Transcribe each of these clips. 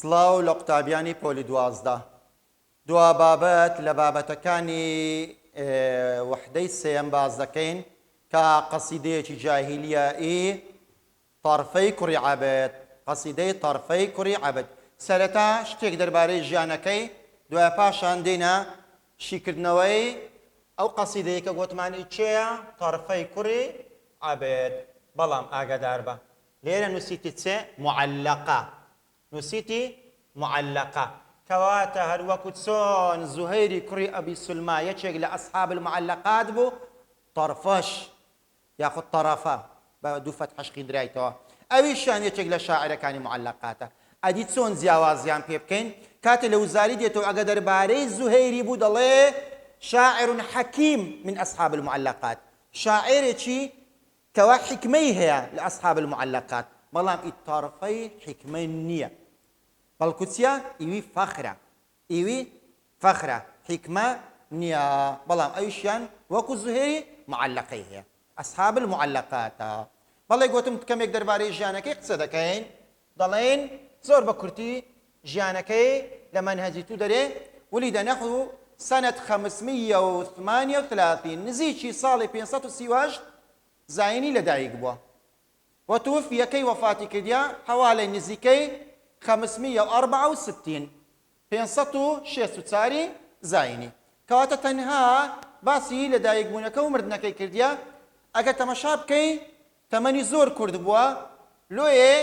سڵاو لە قوتابیانی پۆلی 12 دوا بابەت لە بابەتەکانی وحدەی سێم باز دەکەین کە قەسیدەیەکی جاهیلیایی طرفەی کوڕی عەبد قەسیدەی طرفەی کوڕی عەبد سەرەتا شتێک دەربارەی ژیانەکەی دوای پاشان دێنە شیکردنەوەی ئەو قەسیدەیە کە گوتمانی چێیە طرفەی کوڕی عەبد بەڵام ئاگادار بە لێرە نووسیتی چێ معەلەقە نووسیتی معەلەقە کەواتە هەروەکو چۆن زوهەیری کوڕی ئەبی سولما یەکێک لە ئەسحاب المعەلەقات بوو طرفەش یاخود طەرەفە بە دوو فەتحەش خوێندرایتەوە ئەویشیان یەکێک لە شاعیرەکانی معەلەقاتە ئەدی چۆن جیاوازیان پێ بکەین کاتێ لە وزاری دێتەوە ئەگە دەربارەی زوهەیری بوو دەڵێ شاعر حەکیم من ئەسحاب المعەلەقات شاعرێکی کەوا حکمەی هەیە لە ئەسحاب المعەلەقات بەڵام ئیتارفەی حکمە نییە بەڵکو چیە ئیوی فەخرە ئیوی فەخرە حکمە نییە بەڵام ئەویشیان وەکو زوهێری معەلەقەی هەیە ئەسحاب المعەلەقاتە بەڵێ گوتم کەمێک دەربارەی ژیانەکەی قسە دەکەین دەڵێن زۆر بە کورتی ژیانەکەی لە مەنهەجی تو دەرێ ولد نحو سنة 538 نزیکی ساڵی 538 زاینی لەدایک بووە وتوفیەکەی وەفاتی کردیا حوالی نزیکەی 564 564 زاینی کەواتە تەنها باسی لەدایک بوونەکە و مردنەکەی کردیا ئەگە تەمەشا بکەی تەمەنی زۆر کورد بووە لۆیێ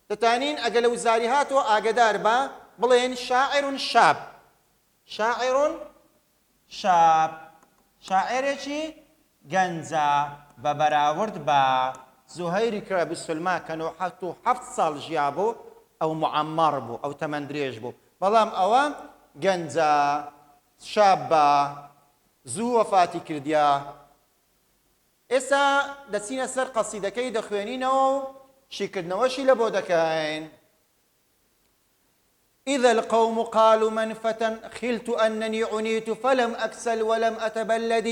دەتانین ئەگە لە وزاری هاتەوە ئاگدار بە بڵێن شاعر شاب شاعر شاب شاعرێکی گەنجە بە بەراورد بە زوهەیری کوڕی ئەبی سولما کە 97 ساڵ ژیا بوو ئەو معەمەڕ بوو ئەو تەمەن درێژ بوو بەڵام ئەوە گەنجە شابە زوو وەفاتی کردیا ئێستا دەچینە سەر قەسیدەکەی دەخوێنینەوە و شیکردنەوەشی لە بۆ دەکەین إذا القوم قالوا من فتى خلت أنني عنيت فلم أكسل ولم أتبلد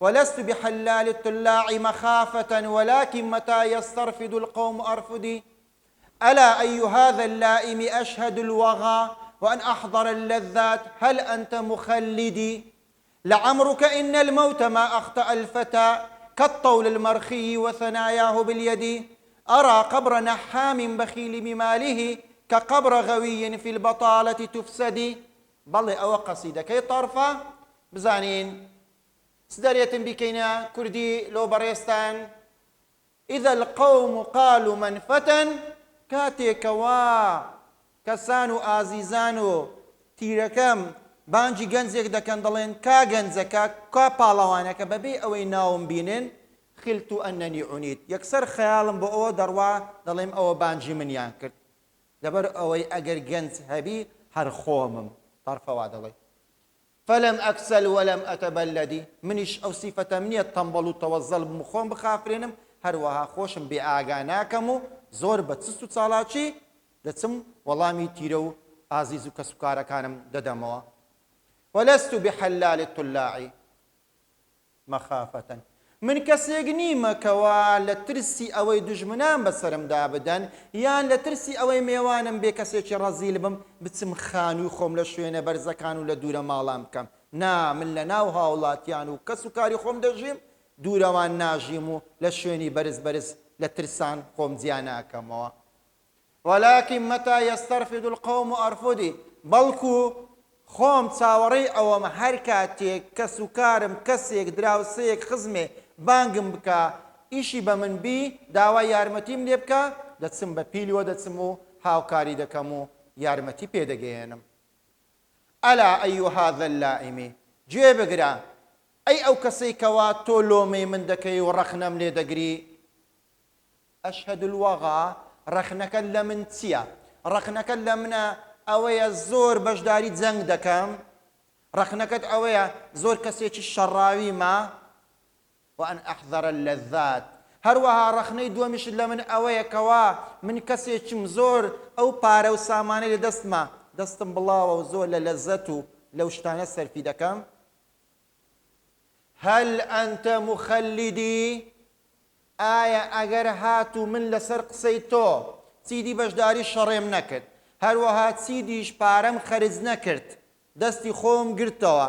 ولست بحلال الطلاع مخافة ولكن متى يسترفد القوم أرفدي ألا أي هذا اللائم أشهد الوغى وأن أحضر اللذات هل أنت مخلدي لعمرك إن الموت ما أخطأ الفتى كالطول المرخي وثناياه باليد أرى قبر نحام بخيل بماله كقبر غوي في البطالة تفسدي بل أو قصيدة كي طرفة بزانين سدرية بكينا كردي لو بريستان إذا القوم قالوا من فتن كاتي كوا كسانو آزيزانو تيركم بانجي گەنجێک دەکەن دەڵێن کا گەنجەکە کا پاڵەوانەکە بەبێ ئەوەی ناوم بینن خلت أنني عنيت یەکسەر خەیاڵم بۆ ئەوە دەڕوا دەڵێم ئەوە بانجی منیان کرد لەبەر ئەوەی ئەگەر گەنج هەبی هەر خۆمم تەرفەوا دەڵێ فلم أكسل ولم أتبلدي منیش ئەو سیفەتە منیە تەمبەڵ و تەوەزەڵ بم خۆم بخافرێنم هەروەها خۆشم بێ ئاگا ناکەم و زۆر بە چست و چاڵاکی دەچم وەڵامی تیرە و ئازیز و کەسوکارەکانم دەدەمەوە ولست بحلال الطلاع مخافة من کەسێک نیمە کەوا لە ترسی ئەوەی دوژمنان بەسەرمدا بدەن یان لە ترسی ئەوەی میێوانم بێ کەسێکی ڕەزیل بم بچم خانووی خۆم لە شوێنە بەرزەکان و لە دوورە ماڵام بکەم نا من لە ناو هاوڵاتیان و کەس و کاری خۆم دەژیم دوورەوان ناژیم و لە شوێنی بەرز بەرز لە ترسان خۆم جیا ناکەمەوە ولكن متى يسترفد القوم أرفدي بەڵکو خۆم چاوەڕێی ئەوەم هەر کاتێک کەس و کارم کەسێک دراوسەیەک خزمێ بانگم بکە ئیشی بە من بی داوای یارمەتیم لێ بکە دەچم بە پیلوە دەچم و هاوکاری دەکەم و یارمەتی پێدەگەێنم ئەلا ئەی هذا اللائم گوێ بگرە ئەی ئەو کەسەی کەوا تۆ لۆمەی من دەکەی و ڕەخنەم لێ دەگری ئەشهد الوغا ڕەخنەکەت لە من چییە ڕەخنەکەت لە منە ئەوەیە زۆر بەشداری جەنگ دەکەم ڕەخنەکەت ئەوەیە زۆر کەسێکی شەڕاوی ما وأن أحضر اللذات هەروەها ڕەخنەی دووەمیشت لە من ئەوەیە کەوا من کەسێکم زۆر ئەو پارە و سامانەی لە دەستمە دەستم بڵاوە و زۆر لە لەزەت و لەو شتانە سەرفی دەکەم هل أنت مخلدي ئایا ئەگەر هات و من لەسەر قسەی تۆ چیدی بەشداری شەڕێم نەکرد هەروەها چی دیش پارەم خەرج نەکرد دەستی خۆم گرتەوە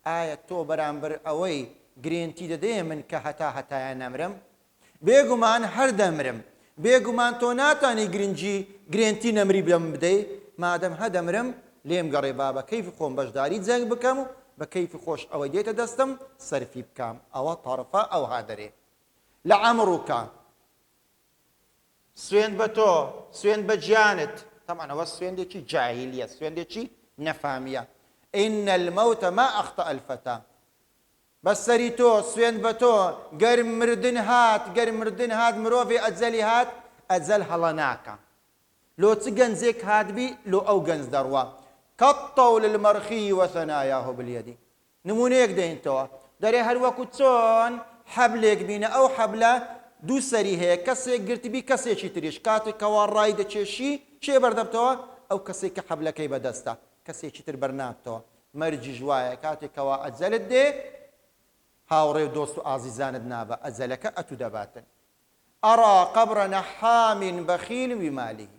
ئایا تۆ بەرامبەر ئەوەی گرێنتی دەدەیە من کە هەتایە نەمرم بێگومان هەر دەمرم بێگومان تۆ ناتانی گرێنتی نەمری بەم بدەی مادەم هەدەمرم لێم گەڕێ با بە کەیفی خۆم بەشداری جەنگ بکەم و بە کەیفی خۆش ئەوەی دێتە دەستم سەرفی بکەم ئەوە تەڕفە ئەو هادەرێ لە عەمڕوکە سوێند بە تۆ سوێند بە گیانت طبعا ئەوە سوێندێکی جاهیلیە سوێندێکی نەفامیە ئین المەوتە ما ئەخطە الفتە بەسەری تۆ سوێند بە تۆ گەر مردن هات مرۆڤێ ئەجەلی هات ئەجەل هەڵە ناکە لۆ چ گەنجێک هاتبی لۆ ئەو گەنج دەڕوە كالطول المرخي وثناياه باليد نمونەیەک دەینتەوە دەرێ هەروەکو چۆن حەبلێک بینە ئەو حەبلە دوو سەری هەیە کەسێک گرتبی کەسێکی تریش کاتێکەوە ڕای دەچێشی چێ بەردەبتەوە ئەو کەسێک کە حەبلەکەی بەدەستە کەسێکی تر بەرنابتەوە مەرجی ژوایە کاتێکەوە ئەجەلت دێ هاوڕێ و دۆست و ئازیزانت نابە ئەجەلەکە ئەتو دەباتن ئەڕا قەبرە نەحامین بەخیل بمالی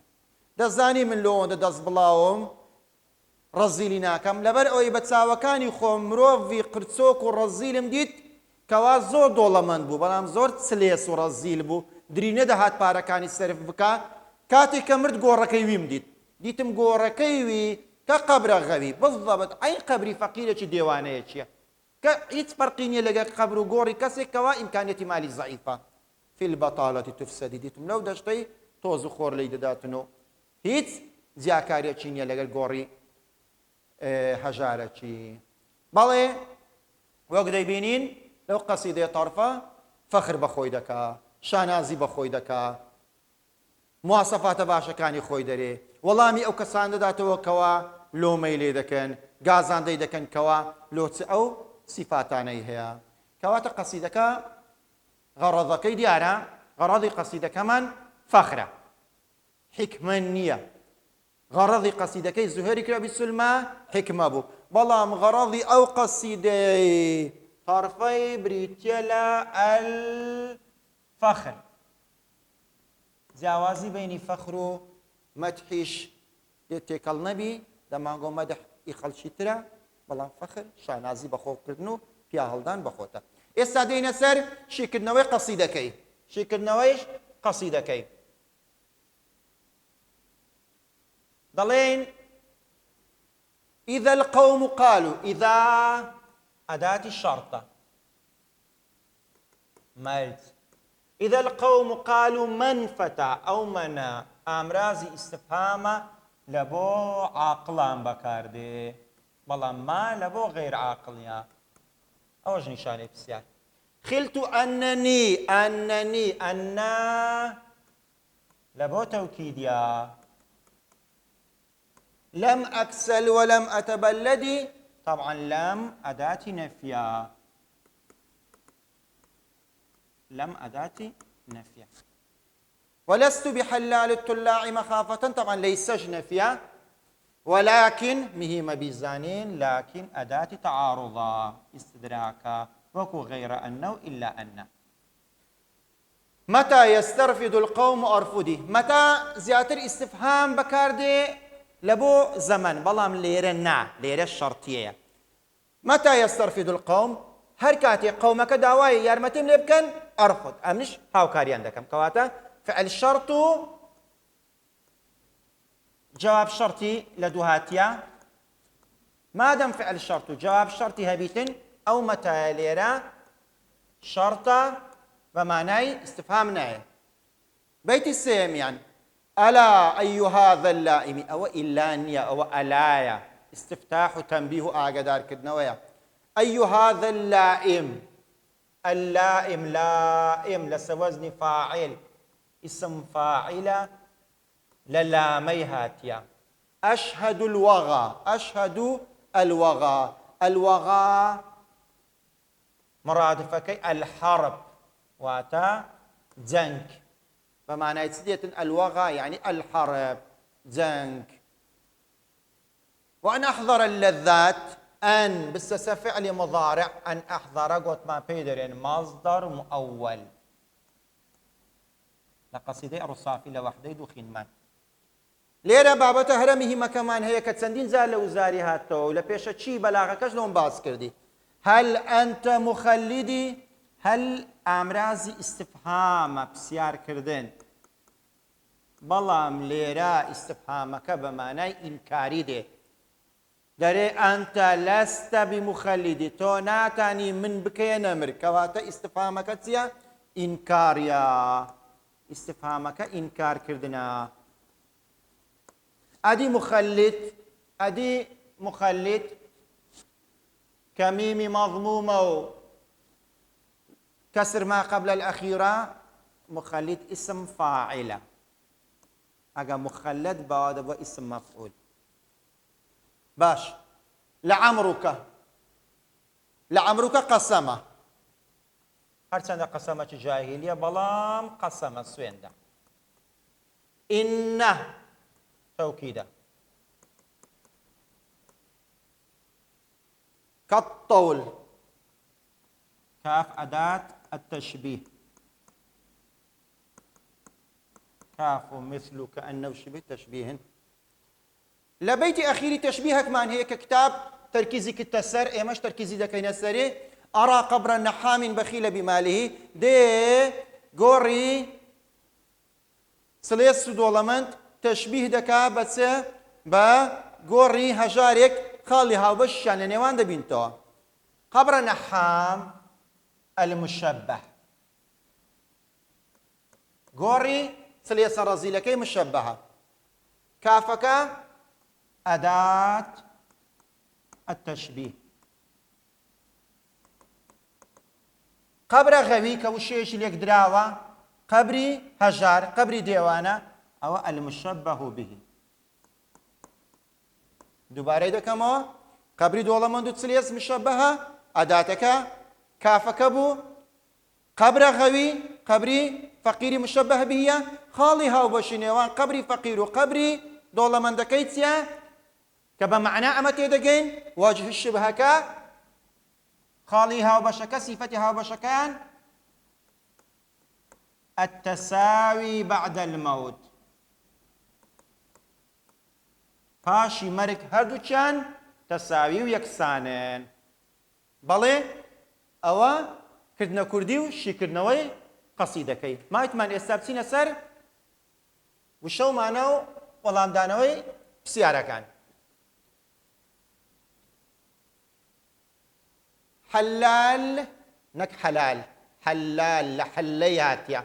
دەزانی من لەوەندە دەست بڵاوم ڕەزیلی ناکەم لەبەر ئەوەی بە چاوەکانی خۆم مرۆڤی قرچۆک و ڕەزیلم دیت کەوا زۆر دۆڵەمەند بوو بەڵام زۆر چلێس و ڕەزیل بوو دری نەدەهات پارەکانی سەرف بکە کاتێک کە مرد گۆڕەکەی ویم دیتم گۆڕەکەی وی کە قەبرە غەوی بەڵڵەبەت ئەی قەبری فەقیرێکی دێوانەیە چییە کە هیچ فەرقی نییە لەگەڵ قەبر و گۆڕی کەسێکەوە ئیمکانیەتی مالی زەعیفە فی البەطالەتی تفسەدی دیتم لەو دەشتەی تۆز و خۆر لی دەداتن و هیچ جیاکاریەکی نییە لەگەڵ گۆڕی هەژارەکی بەڵێ وەک دەیبینین لەو قەسیدەی تەڕفە فەخر بەخۆی دەکا شانازی بەخۆی دەکا مواسەفاتە باشەکانی خۆی دەرێ وەڵامی ئەو کەسان دەداتەوە کەوا لۆمەی لێ دەکەن گازاندەی دەکەن کەوا لۆچ ئەو سیفاتانەی هەیە کەواتە قەسیدەکە غەڕەضەکەی دیارە غەڕەضی قەسیدەکەمان فەخرە حکمە نییە غەڕەضی قەسیدەکەی زوهێری کرابی سولمە حکمە بوو بەڵام غەڕەضی ئەو قەسیدەی تەڕفەی بریتیە لە الفەخر جیاوازی بینی فەخر و مەدحیش تێکەڵ نەبی دەمانگۆ مەدحی خەڵکی ترە بەڵام فەخر شانازی بەخۆکردن و پیا هەڵدان بەخۆتە ئێستا دێنە سەر شیکردنەوەی قەسیدەکەی شیکردنەوەیش قەسیدەکەی دەڵێن إذا القوم قالوا إذا أداة الشرطة مرد إذا القوم قالوا من فتى أو منا أمرازي استفهام لبو عاقلان بكاردي بەڵام ما لەبۆ غێر عاقڵیە ئەوەش نیشانەی پرسیار خلت أنني أنا لەبۆ تەوکیدیە لم أكسل ولم أتبلد طبعا لم أداة نفيا لم أداة نفيا ولست بحلال الطلاع مخافة طبعا ليسش نفيا ولكن مهمة بيزانين لكن أداة تعارضة استدراكا وكو غير أنه إلا أن متى يسترفد القوم أرفدي متى زيادة استفهام بكاردي لبو زمن بلام ليرة نا ليرة الشرطية متى يسترفد القوم هركاتي قومك داواي يارمتين لبكن أرفض أمنش هاو كاريان دكم كواتا فعل الشرط جواب شرطي لدوهاتيا ما دام فعل الشرط جواب شرطي هبيتن أو متى ليرة شرطة بمعنى استفهام ناي بيت السيم يعني ألا أي هذا اللائم أو إلانيا أو ألايا استفتاح تنبيه آقدار كدنويا أي هذا اللائم اللائم لائم لسوزن فاعل اسم فاعل للامي هاتيا أشهد الوغى أشهد الوغى الوغى مرادفك الحرب واتا جنك بمعنى يتسدية الوغى يعني الحرب جنك وأن أحضر اللذات أن بس فعل مضارع أن أحضر قوت ما بيدرين مصدر مؤول لقصيدة الرصافي لوحدي دوخين من لێرە بابەتە هەرە مهمەکەمان هەیە کە چەندین جار لە وزاری هاتەوە و لە پێشە چی بەلاغەکەش لەوم باس کردی هەل ئەنتە مخەلیدی هەل ئامرازی ئیستفهامە پرسیارکردن بەڵام لێرە ئیستفهامەکە بە مانای ئینکاری دێ دەرێ ئەنتە لەستە بمخەلیدی تۆ ناتانی من بکەیە نەمر کەواتە ئیستفهامەکە چییە؟ ئینکاریە ئیستفهامەکە ئینکارکردنە ئەدی مخەلید کە میمی مەضمومە و كسر ما قبل الأخيرة مخلد اسم فاعلة أجا مخلد بعد اسم مفعول باش لعمرك قسمة هرچند قسمة جاهلية بلام قسمة سويندا إنه توكيدا كالطول كاف أداة التشبيه كاف مثل كأنه شبه تشبيه لبيت أخير تشبيهك من هيك كتاب تركيزي كالتسر إيماش تركيزي دكين السري أرى قبر النحام بخيل بماله دي غوري سليس دولمنت تشبيه دكا بس با غوري هجارك خالي هاوبش يعني نيوان دبينتو قبر النحام المشبه غوري سليس رزيلكي مشبهة كافك أداة التشبيه قبر غوي كوشيش ليك دراوة قبري هجار قبري ديوانة أو المشبه به دوباره دكما قبري دولا من دوت سليس مشبهة أداتك كافك بو قبر غوي قبري فقيري مشبه به خالي هاو بشنيوان قبري فقير وقبري دولا من دكيتيا كبمعنى أمتي دقين واجه الشبهك خالي هاو بشكا صفتي هاو بشكان التساوي بعد الموت پاشی مرگ هەردووچیان تەساوی و یەکسانن بەڵێ ئەوە کردنە کوردی و شیکردنەوەی قەسیدەکەی مایتمان ئێستا بچینە سەر وشەومانە و وەڵامدانەوەی پرسیارەکان حلال نەک حەلال حلال لە حەلەی هاتیە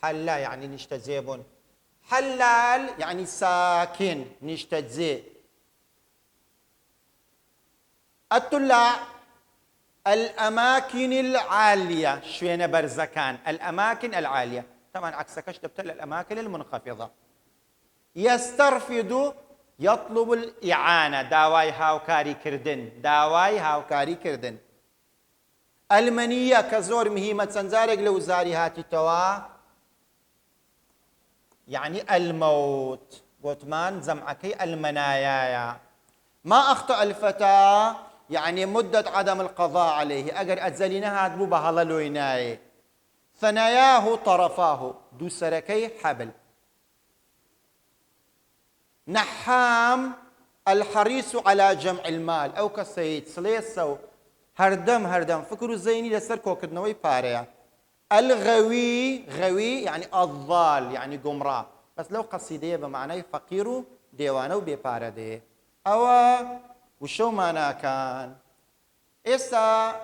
حلا يعني نشتزيبون حلال يعني ساكن نشتزي الطلاع الأماكن العالية شوينة برزكان الأماكن العالية طبعا عكسكش تبتل الأماكن المنخفضة يسترفد يطلب الإعانة داواي هاوكاري كردن داواي هاوكاري كردن المنية كزور مهمة سنزارق لو زاري هاتي توا يعني الموت قوتمان زمعكي المنايا ما أخطأ الفتى يعني مدة عدم القضاء عليه أجر أتزلينها هادبو بهاللويناي ثناياه طرفاه دو سركي حبل نحام الحريص على جمع المال أو كسيد سليسو هردم فكروا زيني لسر كوكدنوي باريا الغوي غوي يعني الضال يعني قمراء بس لو قصيدة بمعنى فقير ديوانه ببارة دي أو وشو معنى كان إسا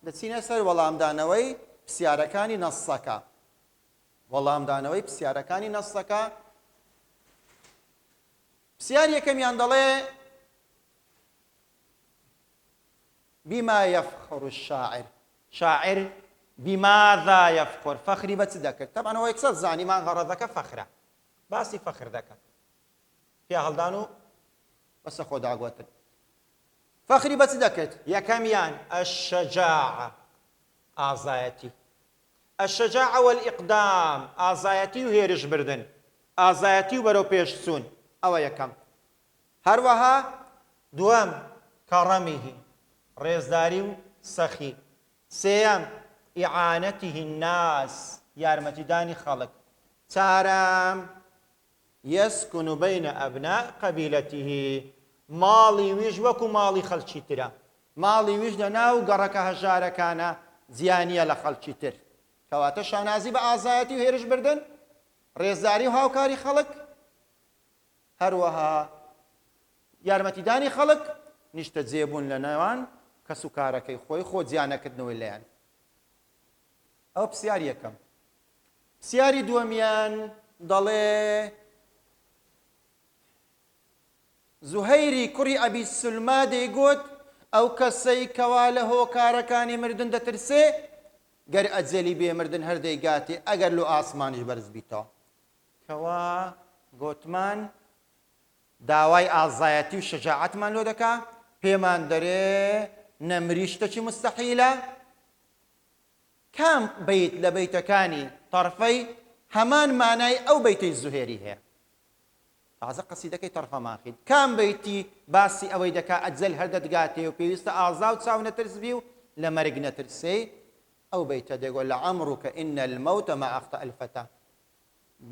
دسينا سر والله دانوي بسياركاني نصكا والله دانوي بسياركاني نصكا بسيار يكم يندلي بما يفخر الشاعر شاعر بماذا يفخر فخري بتذكر طبعا هو يكسر زاني ما غرضك فخره باسي فخر ذكر فيها هلدانو بس خود عقوتك فخري بتذكر يا كميان الشجاعة آزايتي الشجاعة والإقدام آزايتي وهي رجبردن آزايتي وبرو بيشسون أو يكم هروها دوام كرمه ريزداري سخي سيام إعانته الناس يارمتداني خلق تارام يسكن بين أبناء قبيلته ماڵی ویش وەکو ماڵی خەڵکی ترە ماڵی ویش لە ناو گەڕەکە هەژارەکانە زیانیە لە خەڵکی تر کەواتە شانازی بە ئازایەتی و هێرش بردن ڕێزداری و هاوکاری خەڵک هەروەها یارمەتیدانی خەڵک نیشتە جێبوون لە نێوان کەس و کارەکەی خۆی خۆ جیانەکردنەوەی لەیان ئەو پرسیار یەکەم پرسیاری دووەمیان دەڵێ زوهەیری کوڕی ئەبی سولما دەیگوت ئەو کەسەی کەوا لە هۆکارەکانی مردن دەترسێ گەر ئەجەلی بێمردن هەردەیگاتێ ئەگەر لە ئاسمانیش بەرز بیتەوە کەوا گوتمان داوای ئازایەتی و شەجاعەتمان لۆ دەکا پێمان دەرێ نەمری شتێکی مستەحیلە کام بەیت لە بەیتەکانی تەرفەی هەمان مانای ئەو بەیتەی زوهێری هەیە تازە قەسیدەکەی تەرفەمان خید کام بەیتی باسی ئەوەی دەکا ئەجەل هەردەدگاتێ و پێویستە ئازا و چاو نەترسبی و لە مەرگ نەترسێ ئەو بەیتە دەگوت لەعەمڕوکە ئینە المەوتە ما ئەخطە الفتە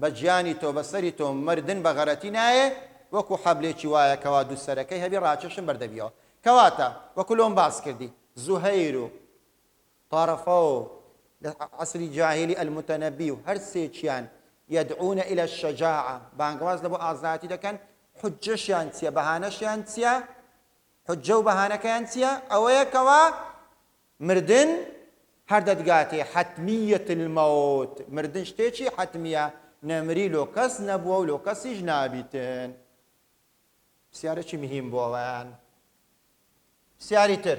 بە گیانی تۆ بەسەری تۆ مردن بە غەرەتی نایە وەکو حەبلێکی وایە کەوا دوو سەرەکەی هەبی ڕاکێشم بەردەبیەوە کەواتە وەکو لۆم باس کردی زوهەیر و طەرفە و لە عەسری جاهیلی ئەلموتەنەبی و هەر سێکیان يدعون إلى الشجاعة بانقواز لبو آزاتي دكان حجشيان تيا بهانشيان تيا حجة وبهانكيان تيا أويا كوا مردن هرددقاتي حتمية الموت مردن شتيشي حتمية نمري لو كس نبوة ولو كس جنابيتن سيارة چي مهم بوان سياري تر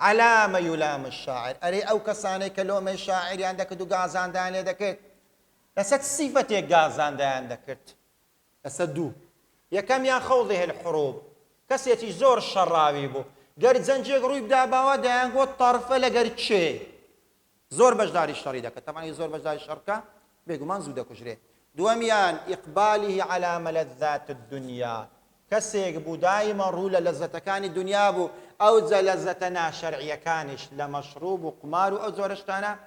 على ما يلام الشاعر أري أو كساني كلوم الشاعر عندك دو غازان داني دكت لسد صفتي غازان داني دكت لسد دو يكم يا خوضه الحروب كسيتي زور الشراوي بو قرد زنجيق روي بدا باوا دان قوت طرفه لقرد شي زور بجداري الشري دكت طبعا زور بجداري الشركة بيقو منزو دكو جري دواميان إقباله على ملذات الدنيا كسيك بو دائما رولا لذتكاني الدنيا بو أو لذتنا شرعية كانش لمشروب وقمار أو زورشتانا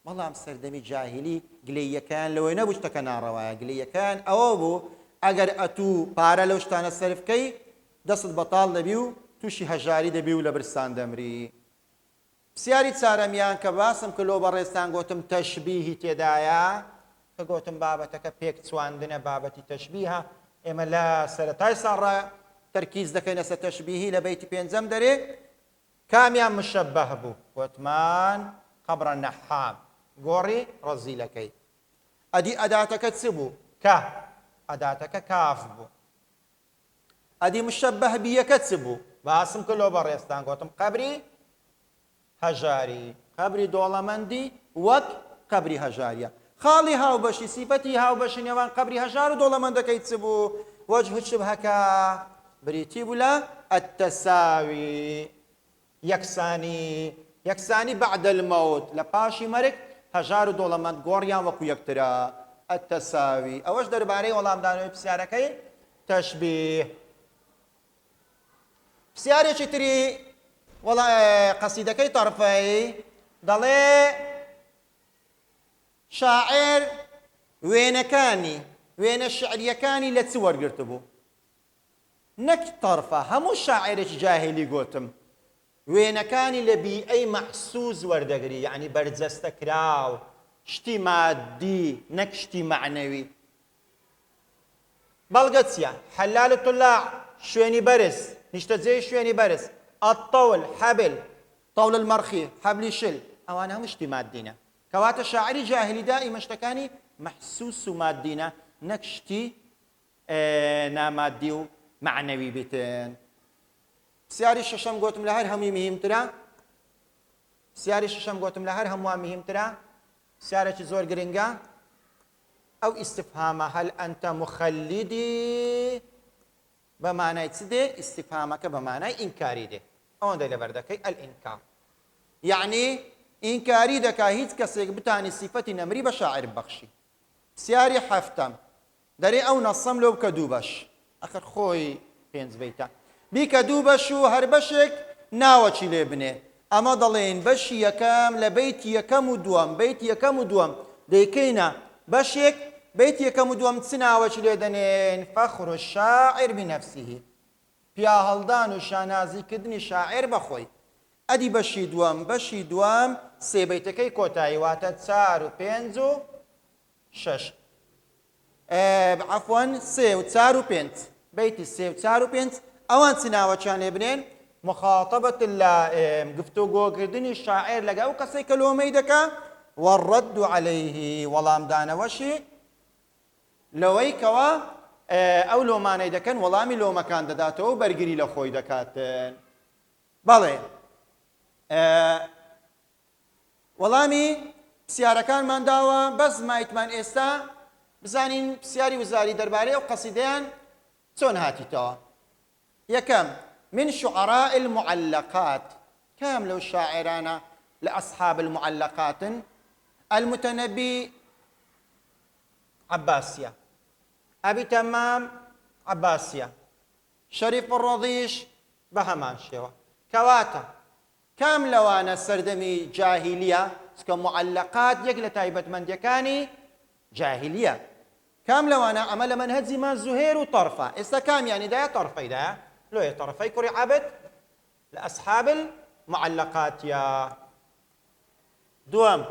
والله ام سردمي جاهلي قليا كان لو ينبوش تكنا روايا قليا كان أو بو أجر أتو بارا لوشتانا سرف كي دست بطال دبيو توشي هجاري دبيو لبرستان دمري بسياري تسارميان كباسم كلو برستان قوتم تشبيهي تدايا فقوتم بابتك بيك تسواندنا بابتي تشبيها إما لا سرطاي صار تركيز دكينا ستشبيهي لبيت بينزم دري كاميان مشبه بو وثمان قبر النحام قوري رزي لكي أدي أداتك تسبو أداتك كاف بو أدي مشبه بي كتسبو باسم كله بريستان قوتم قبري هجاري قبري دولمندي وك قبري هجاريا خالي هاو بشي صفتي هاو بشي نيوان قبري هجار دولمندك يتسبو وجه الشبهك بريتي ولا التساوي يكساني بعد الموت لباشي مرك هجار دولمند غوريان وكو يكترا التساوي اوش درباري والله مدانو بسياركي تشبيه بسياري شتري والله قصيدكي طرفي ضلي شاعر وين الشعريكاني لتصور قرتبو نك طرفه همو شاعرك جاهلي قوتم وين كان لبي اي محسوس وردقري يعني برزستكراو شتي مادي نك شتي معنوي بلغتسيا حلال الطلاع شويني برز نشتزي شويني برز الطول حبل طول المرخي حبل شل او انا مش مادينا كوات الشاعري جاهلي دائما اشتكاني محسوس مادينا نكشتي ناماديو معنوي بيتن سياري الششم قوتم لهر همي مهم ترى سياري الششم قوتم لهر هموا مهم ترى سيارة زور قرنقا أو استفهام هل أنت مخلدي بمعنى تسدي استفهامك بمعنى إنكاري دي أون دي لبردكي الإنكار يعني إنكاري دكا هيت كسيك بتاني صفة نمري بشاعر بخشي سياري حفتم داري أو نصم لو بكدوبش آخر خوي بينز بيتا بكدوبش وهربشك ناوچي لبنه أما ضلين بشي يكام لبيت يكم ودوام بيت يكم ودوام ديكينا بشيك بيت يكم دوم تسنا وشليدنين فخر الشاعر بنفسه بيا هلدان وشانازي كدني شاعر بخوي أدي بشي دوام سي بيتكي كوتاي واتا تسار وبينزو شش عفوا سي وتسار وبينت بيتي سي وتسار وبينت أوان سنا وشان ابنين مخاطبة اللائم قفتو قو كردني الشاعر لقاو كسي كلومي دكا والرد عليه والام دانا وشي لەوەی کەوا ئەو لۆمانەی دەکەن وەڵامی لۆمەکان دەداتەوە بەرگری لە خۆی دەکاتن بەڵێ وەڵامی پرسیارەکانمان داوە بەس مایتمان ئێستا بزانین پرسیاری وزاری دەربارەی ئەو قەسیدەیان چۆن هاتیتەوە یەکەم من شعراء المعلقات كام لو شاعرانا لأصحاب المعلقات المتنبي عباسية أبي تمام عباسية شريف الرضيش بهمان شيوة كواتا كام لوانا سردمي جاهلية كمعلقات يقل تايبت من ديكاني جاهلية كام لوانا عمل منهج ما زهير وطرفة إسا كام يعني دا طرفي دا لو طرفي كوري عبد لأصحاب المعلقات يا دوام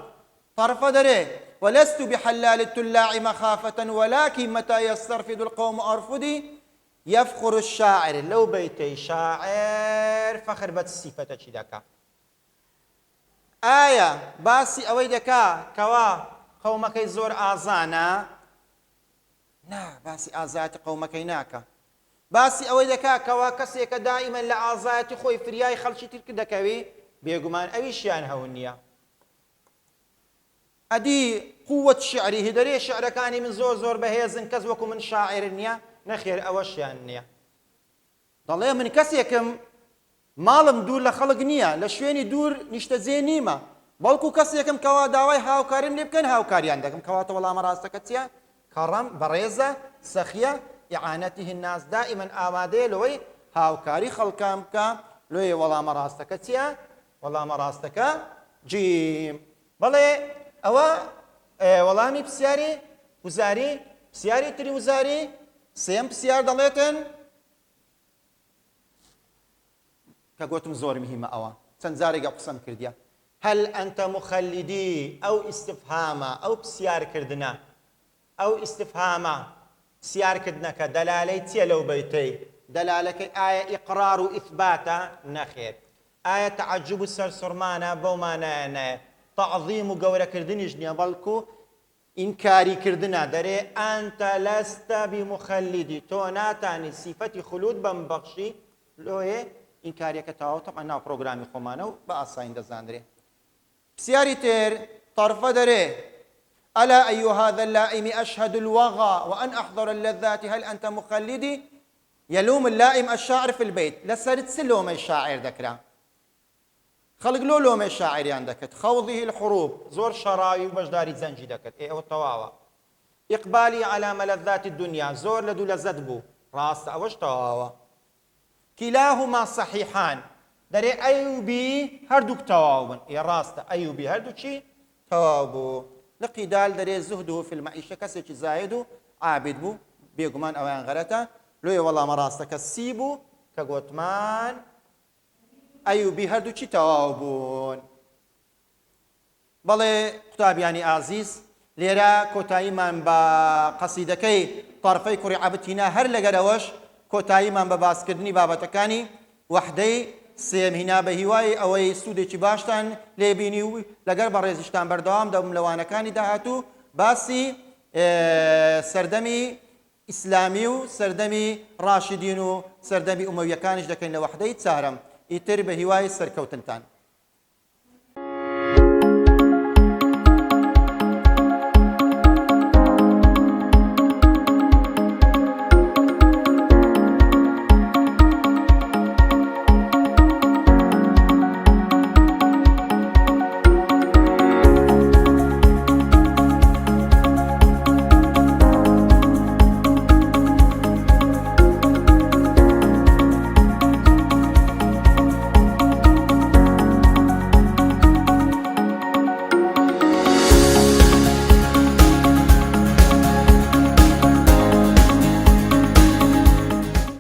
طرفة دري ولست بحلال التلاع مخافة ولكن متى يسترفد القوم أرفدي يفخر الشاعر لو بيتي شاعر فخر بات الصفة شدكا آية باسي أويدكا كوا قومك يزور آزانا نا باسي آزات قومك يناكا باسي أويدكا كوا كسيك دائما لآزات خوي فرياي خلشي تلك دكاوي بيقمان أويشيان هونيا أدي قوة شعري هدري شعر كاني من زور بهيزن كزوكو من شاعر النيا نخير أوشيان النيا ضلي من كسيكم مالم دور لخلق نيا لشويني دور نشتزي نيما بلكو كسيكم كوا داوي هاوكارين لبكن هاوكاري عندكم كوا طولا مراستكتيا كرم بريزة سخية إعانته الناس دائما آماده لوي هاوكاري خلقام كام لوي ولا مراستكتيا ولا مراستكا جيم بلي أوا وەڵامی پرسیاری وزاری پرسیاری تری وزاری سێم پرسیار دەڵێتن کە گوتم زۆر مهمە ئەوە چەند جارێکە قسەم کردیە هەل ئەنتە مخەلیدی ئەو ئیستفهامە ئەو پرسیارکردنە ئەو ئیستفهامە پرسیارکردنەکە دەلالەی چییە لەو بەیتەی دەلالەکەی ئایا ئیقرار و ئیثباتە نەخێر ئایا تەعەجوب و سەرسوڕمانە بەو مانایە نایە تعظيم وقورة كردنيش نيا بالكو إنكاري كردنا دري أنت لست بمخلدي توناتاني صفة خلود بمبخشي لو إيه إنكاري كتاو طبعا ناو بروغرامي خمانو بأساين دزاندري سياري تير طرف دري ألا أي هذا اللائم أشهد الوغى وأن أحضر اللذات هل أنت مخلدي يلوم اللائم الشاعر في البيت لسرت سلوم الشاعر ذكره خلق لومە شاعریان دەکەت خوضه الحروب زۆر شەڕاوی و بەشداری زەنجی دەکەت ئێوە تەواوە ئیقبالی على ملذات الدنيا زۆر لە دوو لەزەت بوو ڕاستە ئەوەش تەواوە كلاهما صحيحان دەرێ ئەیوبی هەردووک تەواو بن ڕاستە ئەیوبی هەردووچی تەواو بوو لە قیدال دەرێ زهده في المعيشة کەسێکی زاهد و عابد بوو بێگومان ئەویان غەرەتە لۆیە وەڵامە ڕاستەکە سی بوو کە گوتمان ئەیوبی هەردووچی تەواو بوون بەڵێ قوتابیانی ئازیز لێرە کۆتاییمان بە قەسیدەکەی طرفەی کوڕی عەبدتینا هەر لەگەرەوەش کۆتاییمان بە باسکردنی بابەتەکانی وەحدەی سێم هینا بە هیوای ئەوەی سوودێکی باشتان لێبینی و لەگەر بە ڕێزیشتان بەردەوام دەبم لەوانەکانی داهاتوو باسی سەردەمی ئیسلامی و سەردەمی ڕاشیدین و سەردەمی ئومەویەکانیش دەکەین لە وەحدەی چارەم ئیتر بە هیوای سەرکەوتنتان